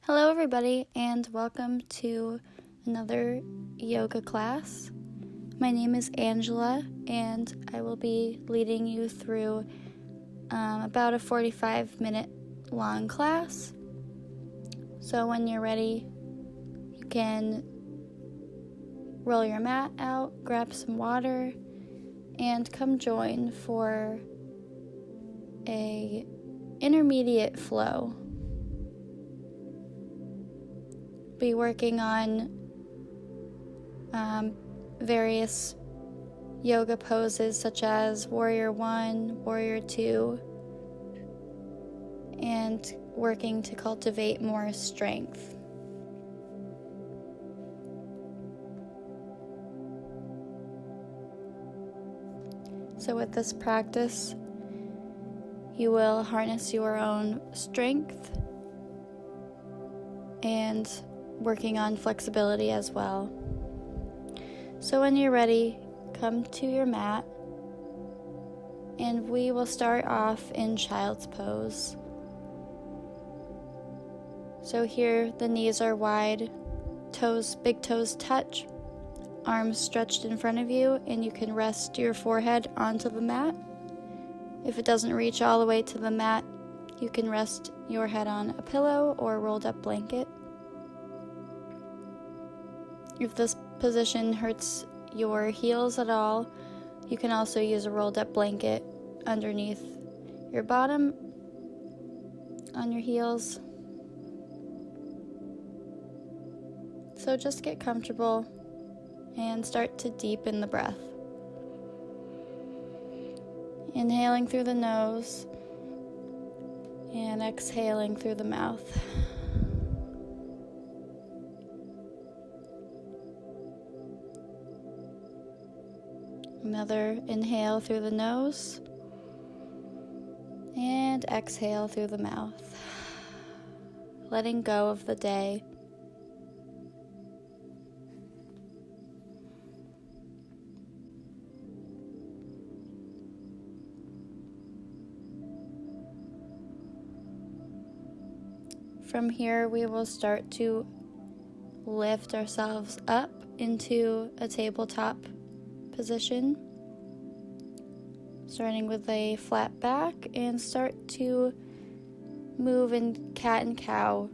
Hello everybody and welcome to another yoga class. My name is Angela and I will be leading you through about a 45-minute long class. So when you're ready, you can roll your mat out, grab some water, and come join for a intermediate flow. Be working on various yoga poses such as Warrior 1, Warrior 2, and working to cultivate more strength. So with this practice, you will harness your own strength and working on flexibility as well. So when you're ready, come to your mat and we will start off in child's pose. So here the knees are wide, big toes touch, arms stretched in front of you, and you can rest your forehead onto the mat. If it doesn't reach all the way to the mat, you can rest your head on a pillow or a rolled up blanket. If this position hurts your heels at all, you can also use a rolled up blanket underneath your bottom on your heels. So just get comfortable and start to deepen the breath. Inhaling through the nose and exhaling through the mouth. Another inhale through the nose and exhale through the mouth. Letting go of the day. From here, we will start to lift ourselves up into a tabletop position, starting with a flat back, and start to move in cat and cow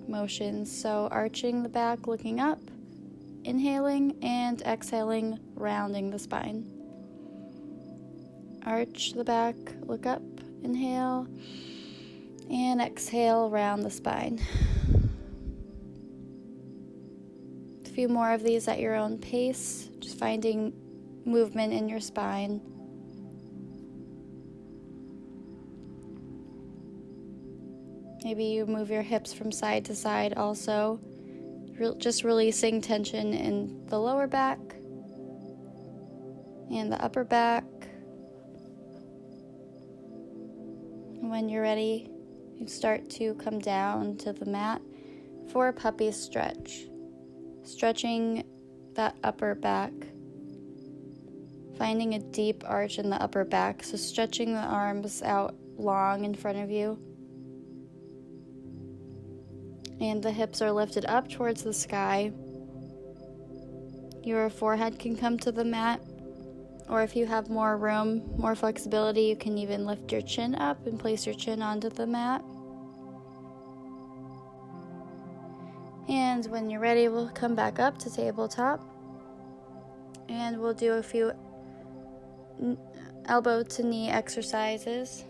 motions. So arching the back, looking up, inhaling, and exhaling, rounding the spine. Arch the back, look up, inhale, and exhale, round the spine. A few more of these at your own pace, just finding movement in your spine. Maybe you move your hips from side to side also, just releasing tension in the lower back and the upper back. And when you're ready, you start to come down to the mat for a puppy stretch, stretching that upper back. Finding a deep arch in the upper back, so stretching the arms out long in front of you. And the hips are lifted up towards the sky. Your forehead can come to the mat, or if you have more room, more flexibility, you can even lift your chin up and place your chin onto the mat. And when you're ready, we'll come back up to tabletop. And we'll do a few elbow to knee exercises.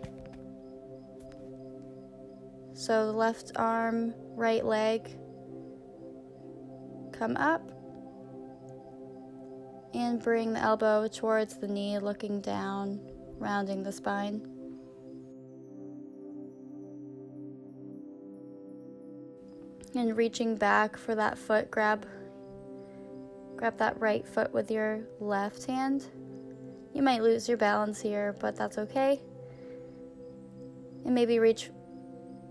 So the left arm, right leg, come up and bring the elbow towards the knee, looking down, rounding the spine. And reaching back for that foot, grab that right foot with your left hand. You might lose your balance here, but that's okay. And maybe reach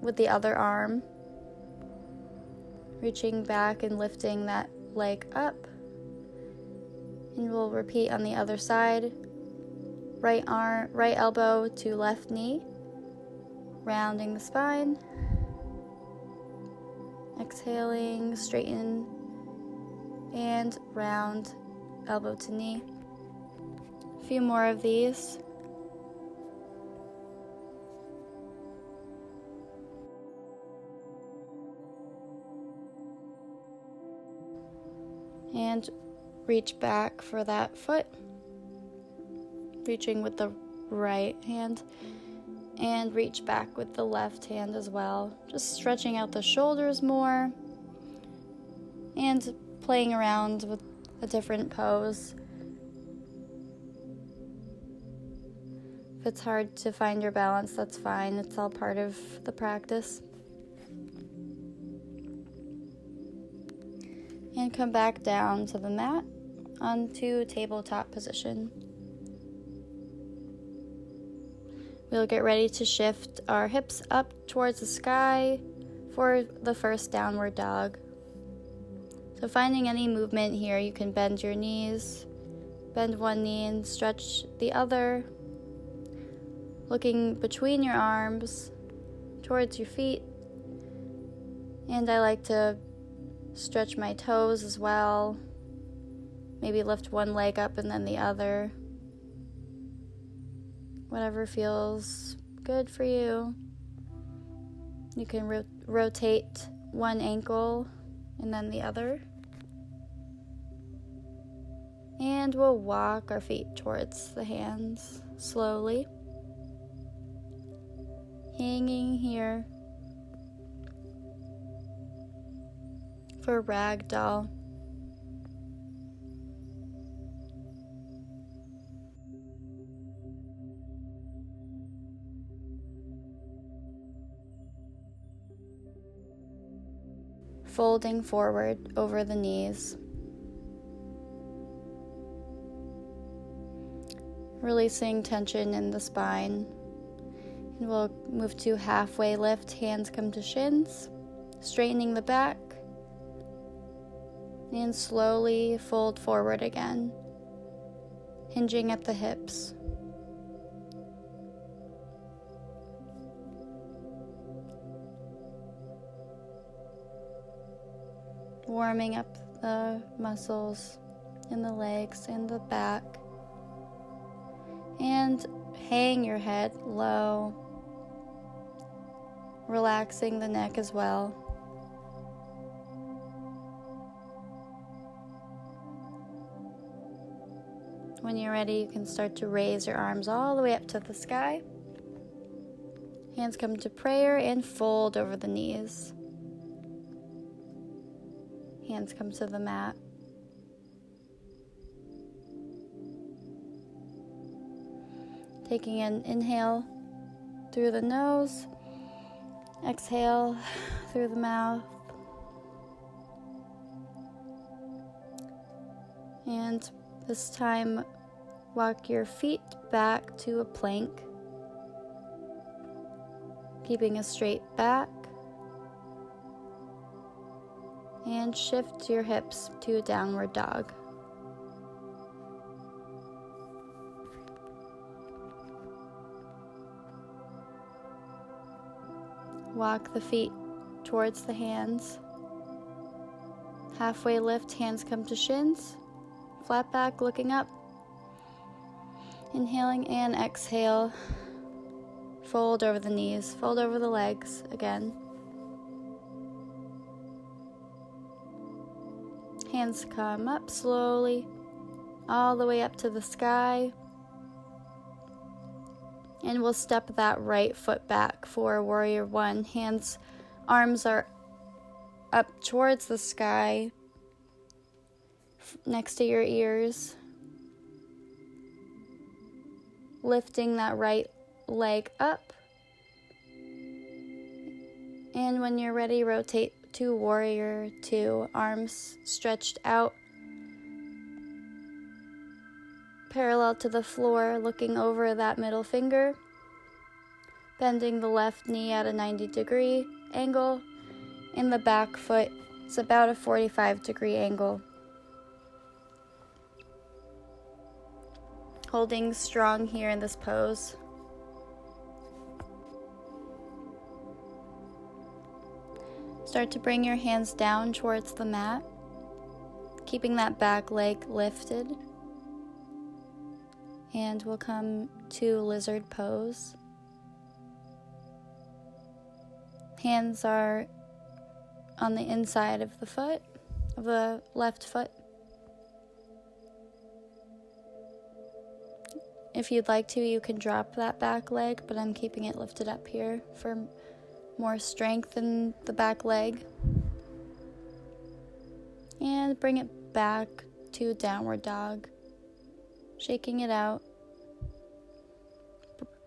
with the other arm, reaching back and lifting that leg up. And we'll repeat on the other side. Right elbow to left knee, rounding the spine. Exhaling, straighten and round, elbow to knee. A few more of these. And reach back for that foot, reaching with the right hand, and reach back with the left hand as well. Just stretching out the shoulders more and playing around with a different pose. If it's hard to find your balance, that's fine. It's all part of the practice. And come back down to the mat onto tabletop position. We'll get ready to shift our hips up towards the sky for the first downward dog. So finding any movement here, you can bend your knees, bend one knee and stretch the other, looking between your arms towards your feet. And I like to stretch my toes as well. Maybe lift one leg up and then the other. Whatever feels good for you. You can rotate one ankle and then the other. And we'll walk our feet towards the hands slowly. Hanging here for ragdoll. Folding forward over the knees. Releasing tension in the spine. And we'll move to halfway lift, hands come to shins, straightening the back. And slowly fold forward again, hinging at the hips. Warming up the muscles in the legs and the back. And hang your head low, relaxing the neck as well. When you're ready, you can start to raise your arms all the way up to the sky. Hands come to prayer and fold over the knees. Hands come to the mat. Taking an inhale through the nose, exhale through the mouth. And this time, walk your feet back to a plank, keeping a straight back. And shift your hips to a downward dog. Walk the feet towards the hands. Halfway lift, hands come to shins. Flat back, looking up. Inhaling and exhale. Fold over the knees, fold over the legs again. Hands come up slowly, all the way up to the sky. And we'll step that right foot back for warrior one. Arms are up towards the sky, next to your ears. Lifting that right leg up. And when you're ready, rotate to warrior two, arms stretched out, parallel to the floor, looking over that middle finger, bending the left knee at a 90-degree angle, and the back foot is about a 45-degree angle. Holding strong here in this pose. Start to bring your hands down towards the mat, keeping that back leg lifted. And we'll come to lizard pose. Hands are on the inside of the foot, of the left foot. If you'd like to, you can drop that back leg, but I'm keeping it lifted up here for more strength in the back leg. And bring it back to downward dog, shaking it out,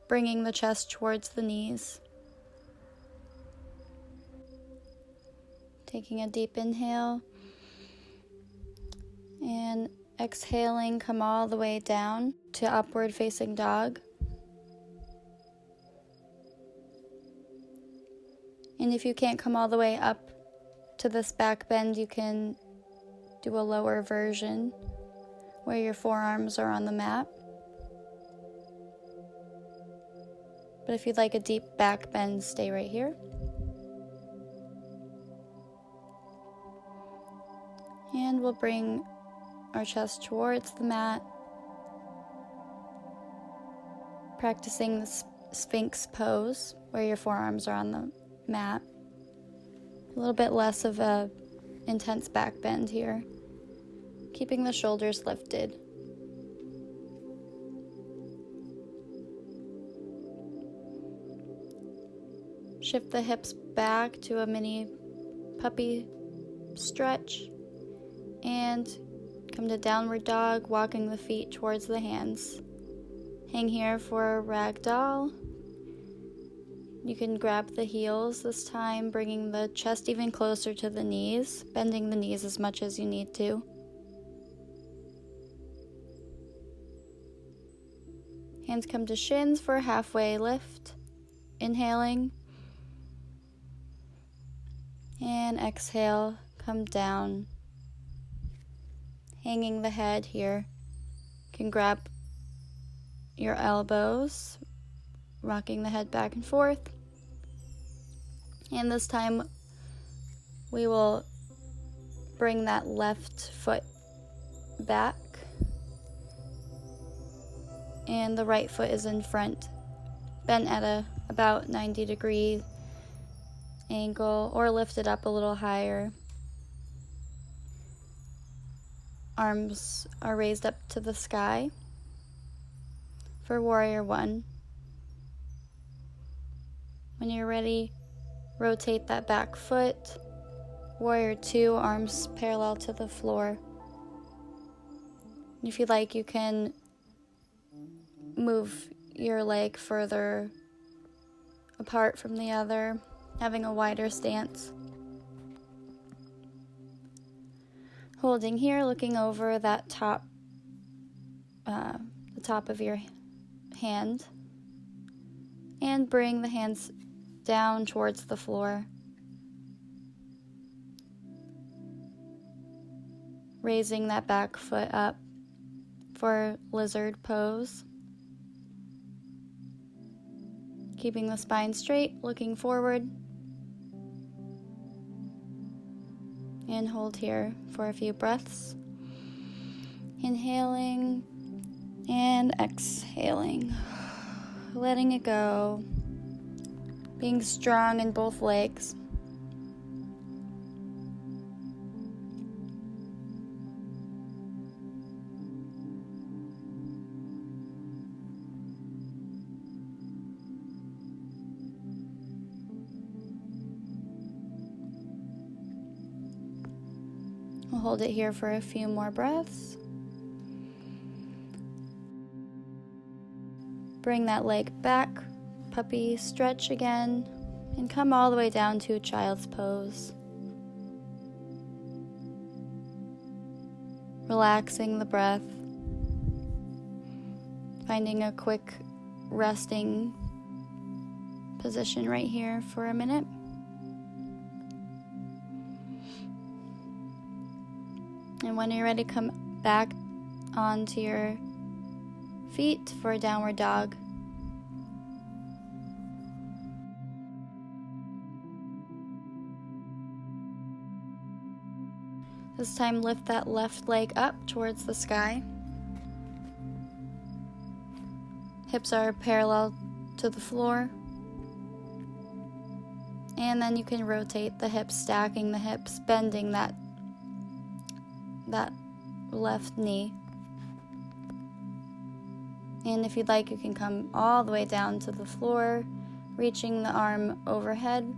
bringing the chest towards the knees. Taking a deep inhale and exhaling, come all the way down to upward facing dog. And if you can't come all the way up to this back bend, you can do a lower version where your forearms are on the mat. But if you'd like a deep back bend, stay right here. And we'll bring our chest towards the mat, practicing the Sphinx pose where your forearms are on the mat. A little bit less of a intense back bend here, keeping the shoulders lifted. Shift the hips back to a mini puppy stretch and come to downward dog, walking the feet towards the hands. Hang here for ragdoll. You can grab the heels this time, bringing the chest even closer to the knees, bending the knees as much as you need to. Hands come to shins for a halfway lift. Inhaling. And exhale, come down. Hanging the head here. You can grab your elbows, rocking the head back and forth. And this time we will bring that left foot back. And the right foot is in front, bent at about 90-degree angle, or lift it up a little higher. Arms are raised up to the sky for warrior one. When you're ready, rotate that back foot. Warrior two, arms parallel to the floor. If you'd like, you can move your leg further apart from the other, having a wider stance. Holding here, looking over that top, the top of your hand, and bring the hands down towards the floor. Raising that back foot up for lizard pose. Keeping the spine straight, looking forward. And hold here for a few breaths. Inhaling and exhaling. Letting it go. Being strong in both legs. We'll hold it here for a few more breaths. Bring that leg back, puppy stretch again, and come all the way down to child's pose. Relaxing the breath, finding a quick resting position right here for a minute. And when you're ready, come back onto your feet for a downward dog. This time lift that left leg up towards the sky. Hips are parallel to the floor. And then you can rotate the hips, stacking the hips, bending that left knee. And if you'd like, you can come all the way down to the floor, reaching the arm overhead.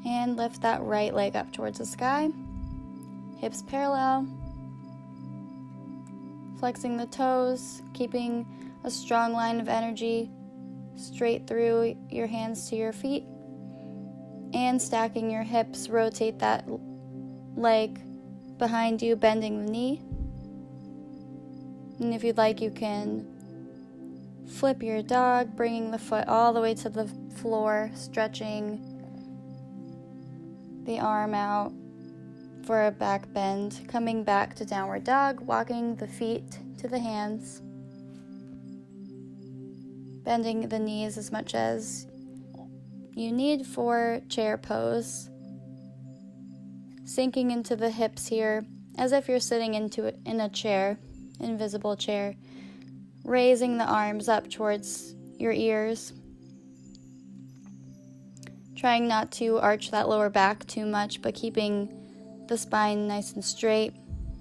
And lift that right leg up towards the sky. Hips parallel. Flexing the toes, keeping a strong line of energy straight through your hands to your feet. And stacking your hips, rotate that leg behind you, bending the knee. And if you'd like, you can flip your dog, bringing the foot all the way to the floor, stretching the arm out for a back bend, coming back to downward dog, walking the feet to the hands, bending the knees as much as you need for chair pose, sinking into the hips here as if you're sitting in a chair, invisible chair, raising the arms up towards your ears, trying not to arch that lower back too much, but keeping the spine nice and straight,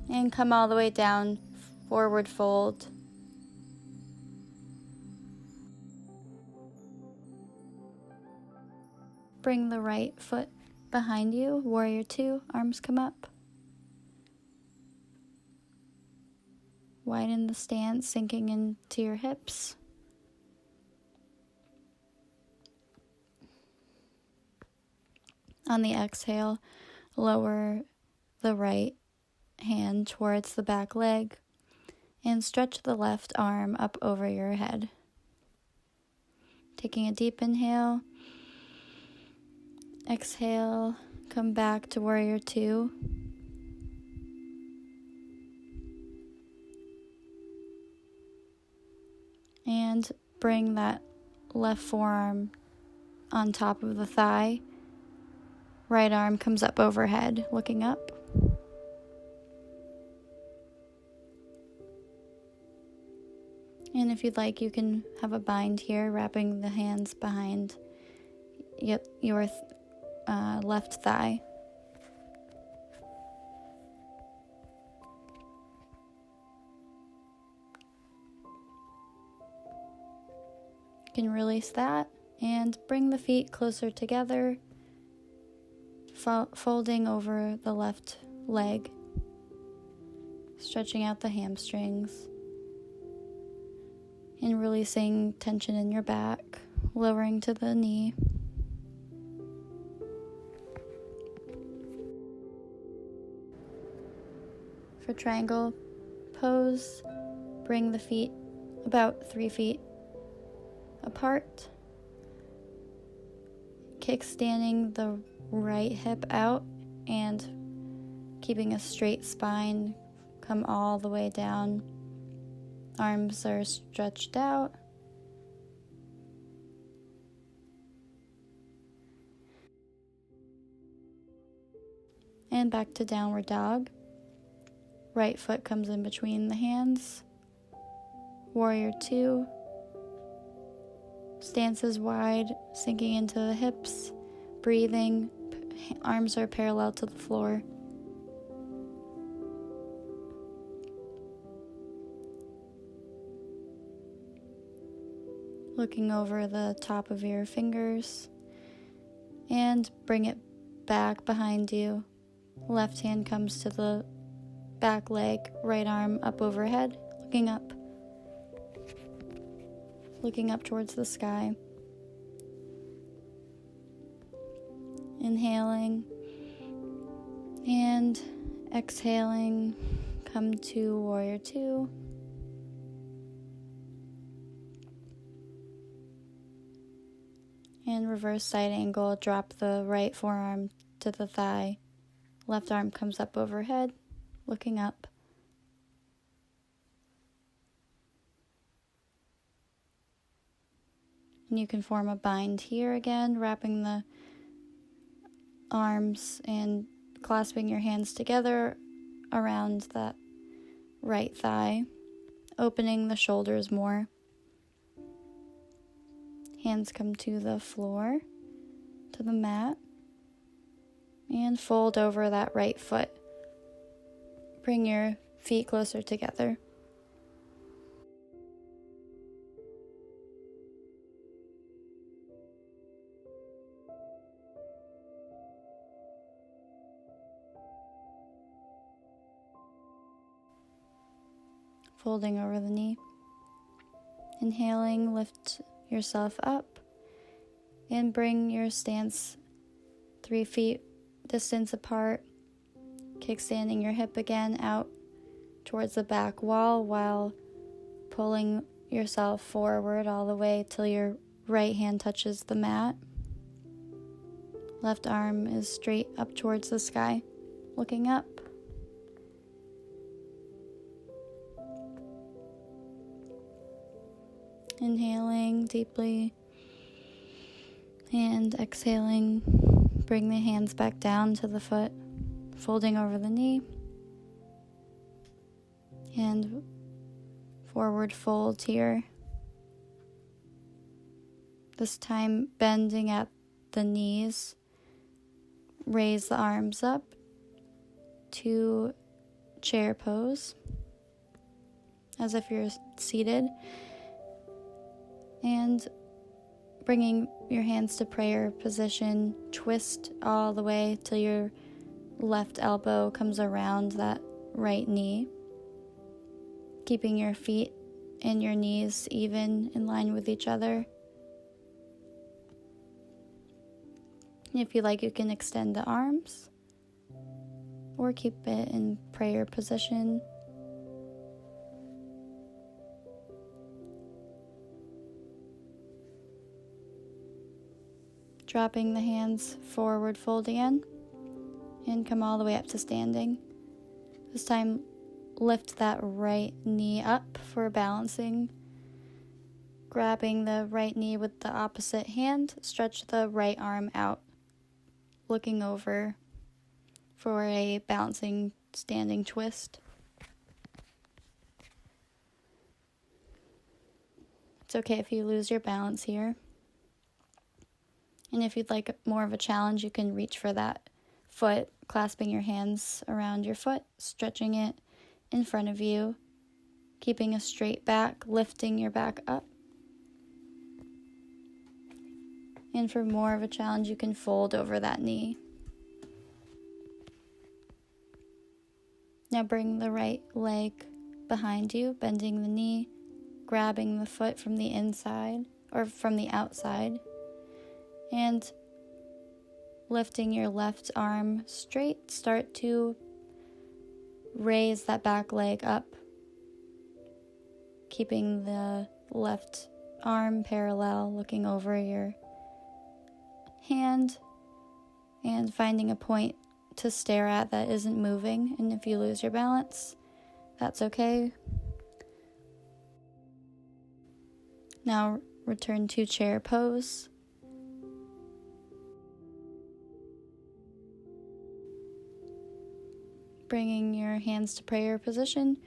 and come all the way down, forward fold. Bring the right foot behind you, warrior two, arms come up. Widen the stance, sinking into your hips. On the exhale, lower the right hand towards the back leg and stretch the left arm up over your head. Taking a deep inhale. Exhale, come back to warrior two. And bring that left forearm on top of the thigh. Right arm comes up overhead, looking up. And if you'd like, you can have a bind here, wrapping the hands behind your left thigh. You can release that and bring the feet closer together, folding over the left leg, stretching out the hamstrings, and releasing tension in your back, lowering to the knee. For triangle pose, bring the feet about 3 feet apart, kickstanding the right hip out and keeping a straight spine, come all the way down. Arms are stretched out. And back to downward dog. Right foot comes in between the hands. Warrior two. Stance is wide, sinking into the hips, breathing. Arms are parallel to the floor. Looking over the top of your fingers, and bring it back behind you. Left hand comes to the back leg, right arm up overhead, looking up towards the sky. Inhaling and exhaling, come to warrior two. And reverse side angle, drop the right forearm to the thigh. Left arm comes up overhead, looking up. And you can form a bind here again, wrapping the arms and clasping your hands together around that right thigh, opening the shoulders more. Hands come to the floor, to the mat, and fold over that right foot. Bring your feet closer together. Folding over the knee. Inhaling, lift yourself up and bring your stance 3 feet distance apart, kickstanding your hip again out towards the back wall while pulling yourself forward all the way till your right hand touches the mat. Left arm is straight up towards the sky, looking up. Inhaling deeply and exhaling. Bring the hands back down to the foot, folding over the knee, and forward fold here. This time bending at the knees. Raise the arms up to chair pose, as if you're seated, and bringing your hands to prayer position, twist all the way till your left elbow comes around that right knee, keeping your feet and your knees even in line with each other. If you like, you can extend the arms or keep it in prayer position. Dropping the hands forward, fold again, and come all the way up to standing. This time, lift that right knee up for balancing. Grabbing the right knee with the opposite hand, stretch the right arm out, looking over for a balancing standing twist. It's okay if you lose your balance here. And if you'd like more of a challenge, you can reach for that foot, clasping your hands around your foot, stretching it in front of you, keeping a straight back, lifting your back up. And for more of a challenge, you can fold over that knee. Now bring the right leg behind you, bending the knee, grabbing the foot from the inside or from the outside, and lifting your left arm straight. Start to raise that back leg up, keeping the left arm parallel, looking over your hand and finding a point to stare at that isn't moving. And if you lose your balance, that's okay. Now return to chair pose. Bringing your hands to prayer position,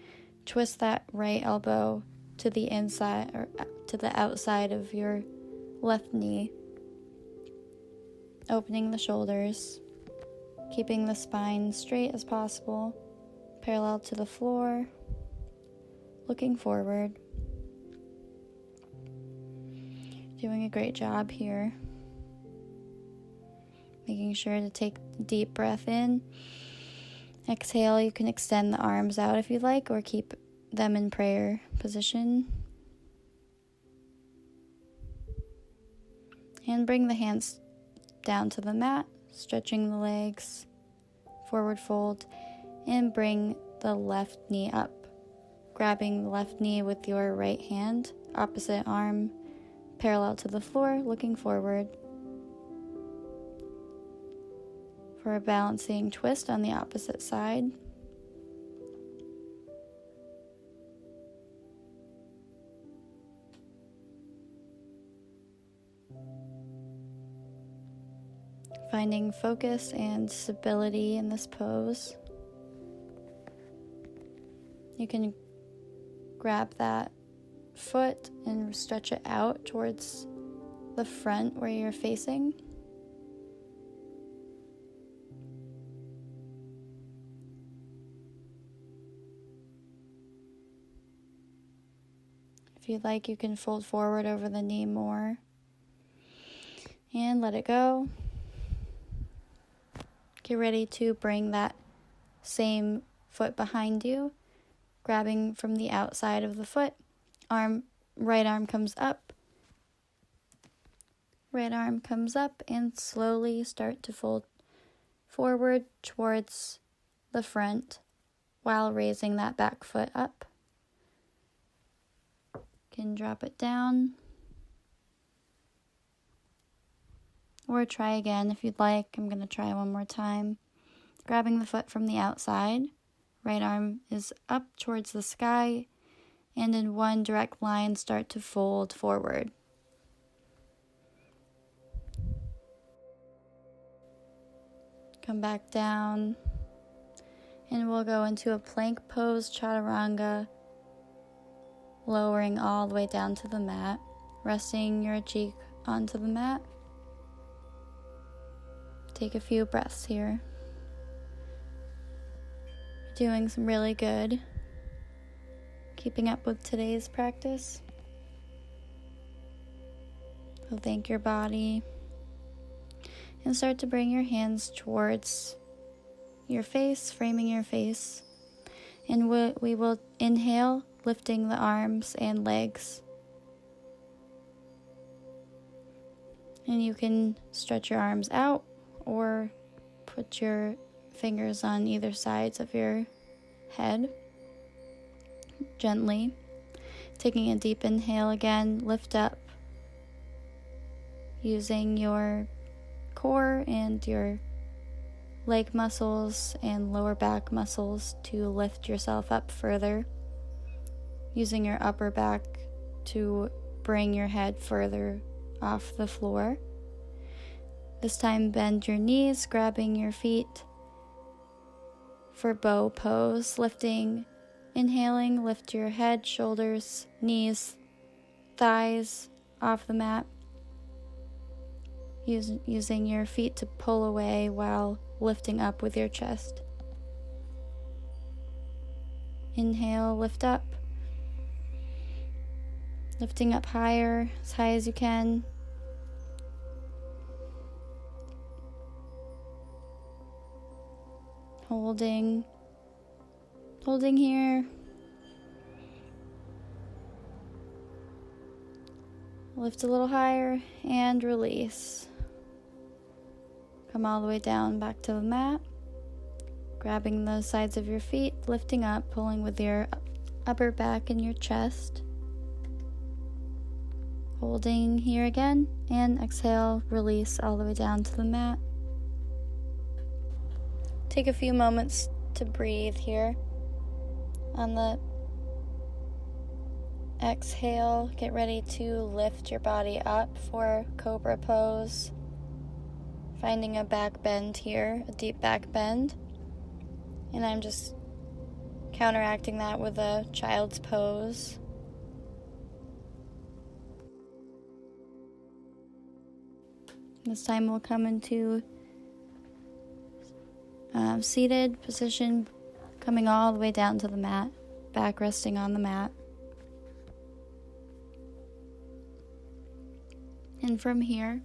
twist that right elbow to the inside or to the outside of your left knee. Opening the shoulders, keeping the spine straight as possible, parallel to the floor, looking forward. Doing a great job here. Making sure to take a deep breath in. Exhale, you can extend the arms out if you like, or keep them in prayer position. And bring the hands down to the mat, stretching the legs, forward fold, and bring the left knee up. Grabbing the left knee with your right hand, opposite arm parallel to the floor, looking forward for a balancing twist on the opposite side. finding focus and stability in this pose. You can grab that foot and stretch it out towards the front where you're facing. If you'd like, you can fold forward over the knee more and let it go. Get ready to bring that same foot behind you, grabbing from the outside of the foot. Right arm comes up. Right arm comes up and slowly start to fold forward towards the front while raising that back foot up. You can drop it down or try again if you'd like. I'm going to try one more time. Grabbing the foot from the outside, right arm is up towards the sky, and in one direct line start to fold forward. Come back down, and we'll go into a plank pose, chaturanga, lowering all the way down to the mat, resting your cheek onto the mat. Take a few breaths here. Doing some really good. Keeping up with today's practice. So thank your body. And start to bring your hands towards your face, framing your face. And we will inhale, lifting the arms and legs. And you can stretch your arms out or put your fingers on either sides of your head. Gently. Taking a deep inhale again, lift up. Using your core and your leg muscles and lower back muscles to lift yourself up further. Using your upper back to bring your head further off the floor. This time bend your knees, grabbing your feet for bow pose. Inhaling, lift your head, shoulders, knees, thighs off the mat. Using your feet to pull away while lifting up with your chest. Inhale, lift up. Lifting up higher, as high as you can. Holding here. Lift a little higher and release. Come all the way down back to the mat. Grabbing the sides of your feet, lifting up, pulling with your upper back and your chest. Holding here again, and exhale, release all the way down to the mat. Take a few moments to breathe here. On the exhale, get ready to lift your body up for cobra pose. Finding a back bend here, a deep back bend. And I'm just counteracting that with a child's pose. This time we'll come into seated position, coming all the way down to the mat, back resting on the mat. And from here,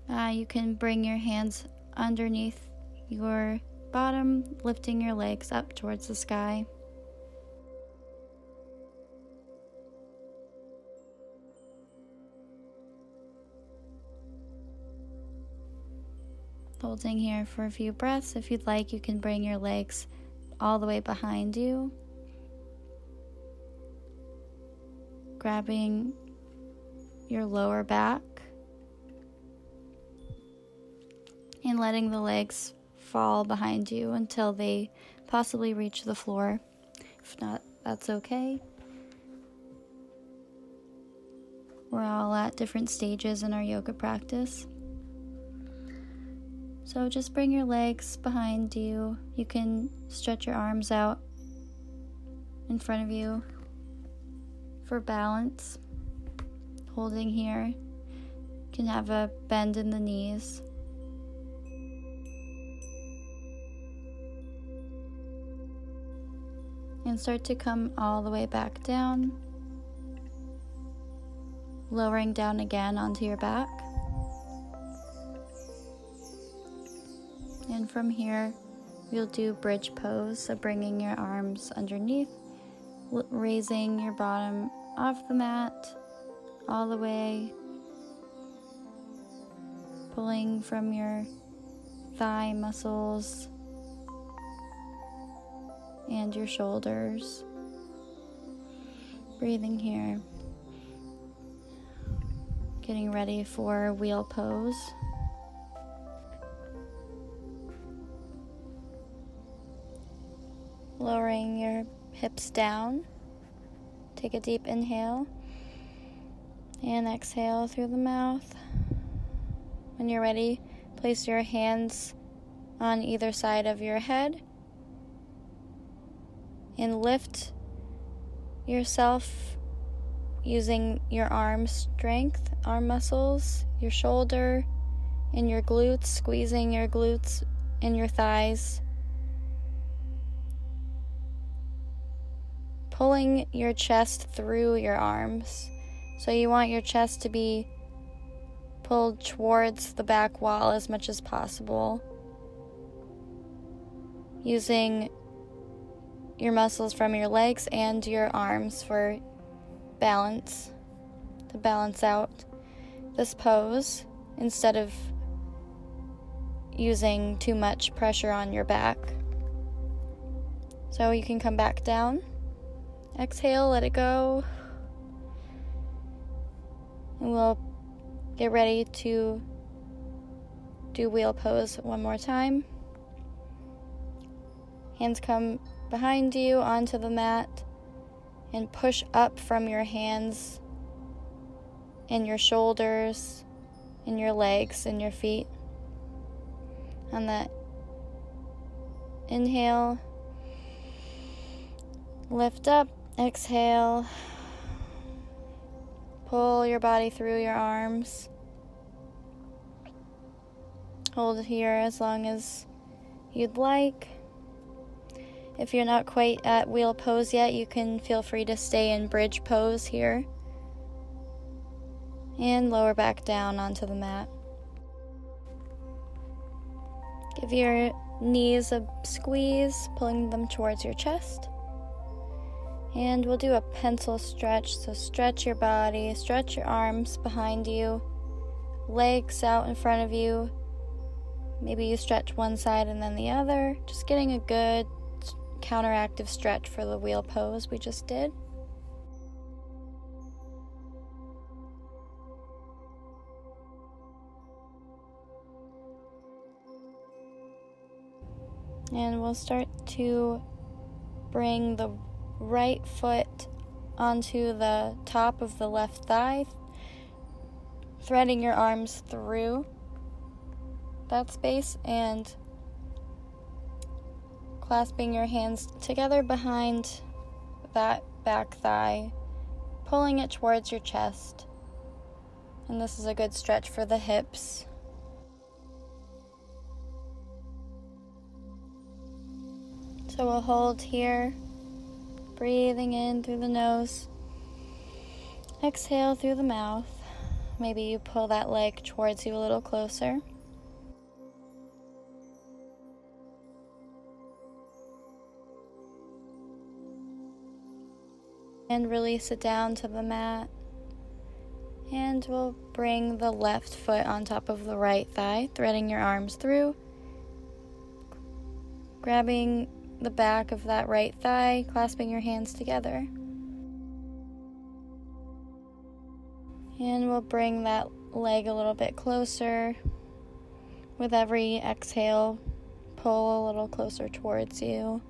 you can bring your hands underneath your bottom, lifting your legs up towards the sky. Holding here for a few breaths. If you'd like, you can bring your legs all the way behind you. Grabbing your lower back. And letting the legs fall behind you until they possibly reach the floor. If not, that's okay. We're all at different stages in our yoga practice. So just bring your legs behind you. You can stretch your arms out in front of you for balance. Holding here. You can have a bend in the knees. And start to come all the way back down. Lowering down again onto your back. And from here, we'll do bridge pose, so bringing your arms underneath, raising your bottom off the mat, all the way, pulling from your thigh muscles and your shoulders. Breathing here. Getting ready for wheel pose. Lowering your hips down. Take a deep inhale and exhale through the mouth. When you're ready, place your hands on either side of your head and lift yourself using your arm strength, arm muscles, your shoulder and your glutes, squeezing your glutes and your thighs. Pulling your chest through your arms. So you want your chest to be pulled towards the back wall as much as possible. Using your muscles from your legs and your arms for balance, to balance out this pose instead of using too much pressure on your back. So you can come back down. Exhale, let it go. And we'll get ready to do wheel pose one more time. Hands come behind you onto the mat and push up from your hands and your shoulders and your legs and your feet. On that inhale, lift up, exhale, pull your body through your arms. Hold here as long as you'd like. If you're not quite at wheel pose yet, you can feel free to stay in bridge pose here. And lower back down onto the mat. Give your knees a squeeze, pulling them towards your chest. And we'll do a pencil stretch, so stretch your body, stretch your arms behind you, legs out in front of you. Maybe you stretch one side and then the other, just getting a good counteractive stretch for the wheel pose we just did. And we'll start to bring the right foot onto the top of the left thigh, threading your arms through that space and clasping your hands together behind that back thigh, pulling it towards your chest. And this is a good stretch for the hips. So we'll hold here, breathing in through the nose, exhale through the mouth. Maybe you pull that leg towards you a little closer. And release it down to the mat. And we'll bring the left foot on top of the right thigh, threading your arms through, grabbing the back of that right thigh, clasping your hands together. And we'll bring that leg a little bit closer. With every exhale, pull a little closer towards you.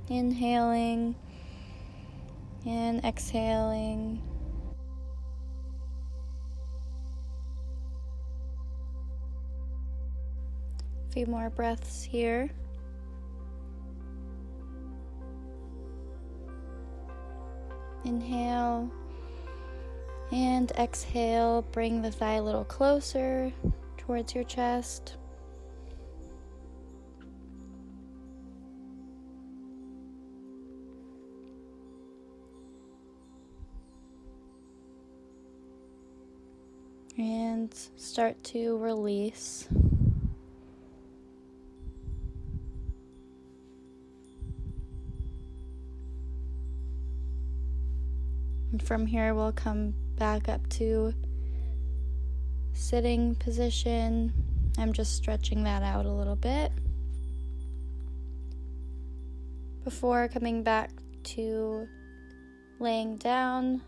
Inhaling and exhaling. A few more breaths here. Inhale and exhale. Bring the thigh a little closer towards your chest. And start to release. And from here, we'll come back up to sitting position. I'm just stretching that out a little bit before coming back to laying down,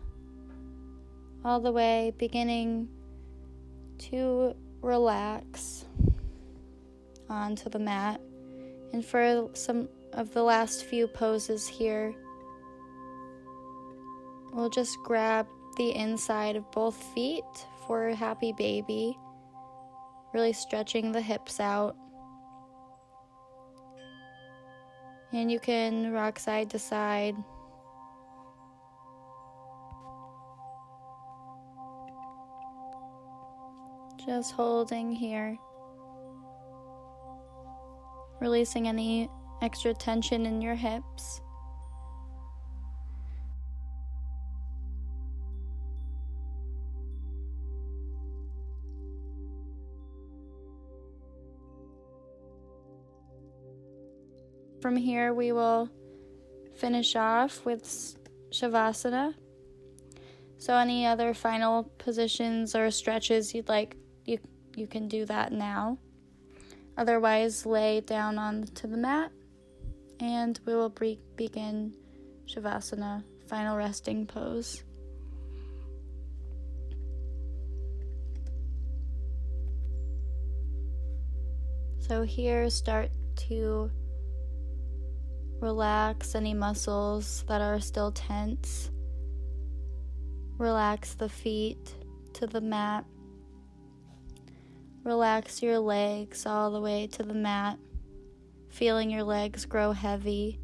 all the way beginning to relax onto the mat. And for some of the last few poses here, we'll just grab the inside of both feet for a happy baby, really stretching the hips out. And you can rock side to side. Just holding here. Releasing any extra tension in your hips. From here, we will finish off with Shavasana. So any other final positions or stretches you'd like, you can do that now. Otherwise, lay down onto the mat, and we will begin Shavasana, final resting pose. So here, start to relax any muscles that are still tense. Relax the feet to the mat. Relax your legs all the way to the mat, feeling your legs grow heavy.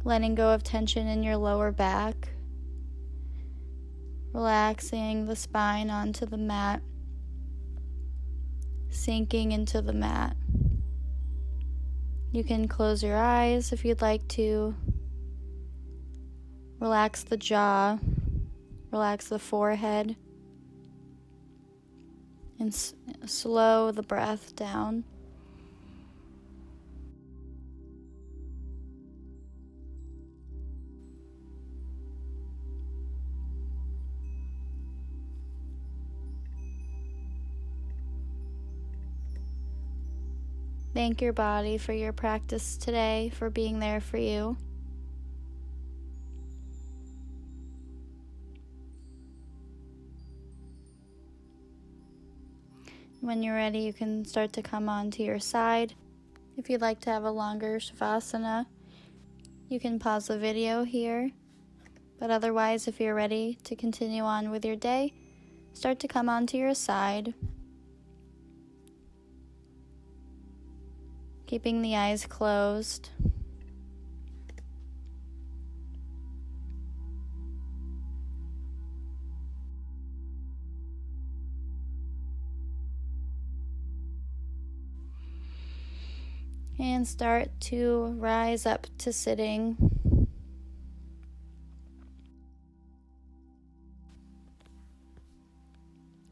Letting go of tension in your lower back. Relaxing the spine onto the mat. Sinking into the mat. You can close your eyes if you'd like to. Relax the jaw. Relax the forehead. And slow the breath down. Thank your body for your practice today, for being there for you. When you're ready, you can start to come onto your side. If you'd like to have a longer Shavasana, you can pause the video here. But otherwise, if you're ready to continue on with your day, start to come onto your side. Keeping the eyes closed. And start to rise up to sitting.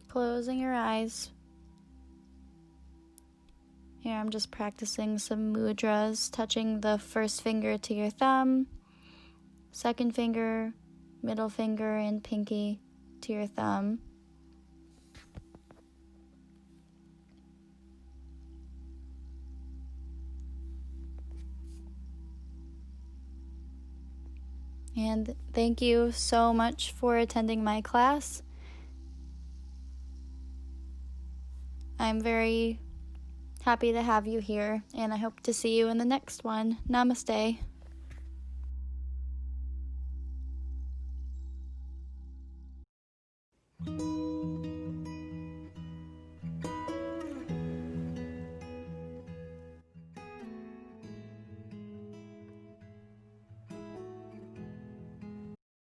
Closing your eyes. Here I'm just practicing some mudras, touching the first finger to your thumb, second finger, middle finger, and pinky to your thumb. And thank you so much for attending my class. I'm very happy to have you here, and I hope to see you in the next one. Namaste.